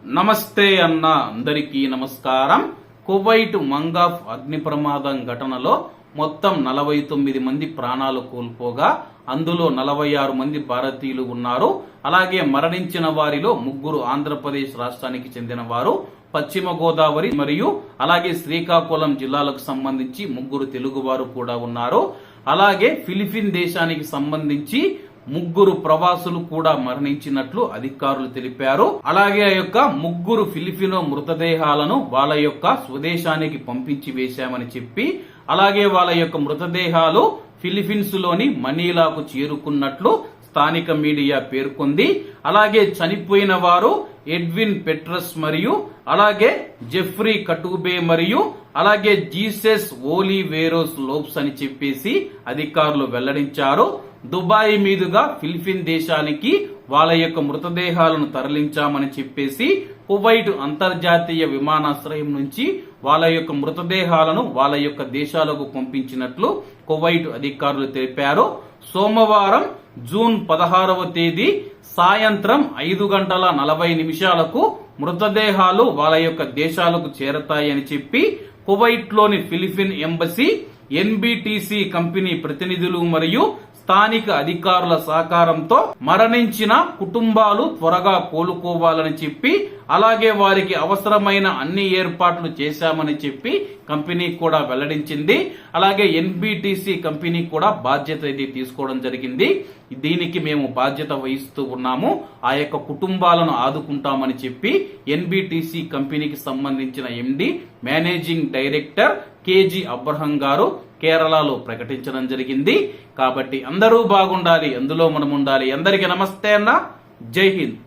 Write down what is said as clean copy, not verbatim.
నమస్తే అన్న అందరికీ నమస్కారం. కువైట్ మంగాఫ్ అగ్ని ప్రమాదం ఘటనలో మొత్తం 49 మంది ప్రాణాలు కోల్పోగా అందులో 46 మంది భారతీయులు ఉన్నారు. అలాగే మరణించిన వారిలో 3 ఆంధ్రప్రదేశ్ రాష్ట్రానికి చెందిన వారు, పశ్చిమ గోదావరి మరియు అలాగే శ్రీకాకుళం జిల్లాలకు సంబంధించి 3 తెలుగువారు కూడా ఉన్నారు. అలాగే ఫిలిపిన్ దేశానికి సంబంధించి 3 ప్రవాసులు కూడా మరణించినట్లు అధికారులు తెలిపారు. అలాగే ఆ యొక్క 3 ఫిలిపినో మృతదేహాలను వాళ్ళ యొక్క స్వదేశానికి పంపించి వేశామని చెప్పి, అలాగే వాళ్ళ యొక్క మృతదేహాలు ఫిలిపీన్స్ లోని మనీలాకు చేరుకున్నట్లు స్థానిక మీడియా పేర్కొంది. అలాగే చనిపోయిన వారు ఎడ్విన్ పెట్రస్ మరియు అలాగే జెఫ్రీ కటూబే మరియు అలాగే జీసస్ ఓలివేరోస్ లోప్స్ అని చెప్పేసి అధికారులు వెల్లడించారు. దుబాయ్ మీదుగా ఫిలిపిన్ దేశానికి వాళ్ళ యొక్క మృతదేహాలను తరలించామని చెప్పేసి కువైట్ అంతర్జాతీయ విమానాశ్రయం నుంచి వాళ్ళ యొక్క మృతదేహాలను వాళ్ళ యొక్క దేశాలకు పంపించినట్లు కువైట్ అధికారులు తెలిపారు. సోమవారం జూన్ 16వ తేదీ సాయంత్రం 5:40 మృతదేహాలు వాళ్ళ యొక్క దేశాలకు చేరతాయని చెప్పి కువైట్ లోని ఫిలిపిన్ ఎంబసీ, ఎన్బిటిసి కంపెనీ ప్రతినిధులు మరియు స్థానిక అధికారుల సహకారంతో మరణించిన కుటుంబాలు త్వరగా కోలుకోవాలని చెప్పి, అలాగే వారికి అవసరమైన అన్ని ఏర్పాట్లు చేశామని చెప్పి కంపెనీ కూడా వెల్లడించింది. అలాగే ఎన్బిటిసి కంపెనీ కూడా బాధ్యత ఇది తీసుకోవడం జరిగింది. దీనికి మేము బాధ్యత వహిస్తూ ఉన్నాము, ఆ యొక్క కుటుంబాలను ఆదుకుంటామని చెప్పి ఎన్బిటిసి కంపెనీకి సంబంధించిన ఎండి, మేనేజింగ్ డైరెక్టర్ కేజీ అబ్రహం గారు కేరళలో ప్రకటించడం జరిగింది. కాబట్టి అందరూ బాగుండాలి, అందులో మనం ఉండాలి. అందరికీ నమస్తే అన్న, జై హింద్.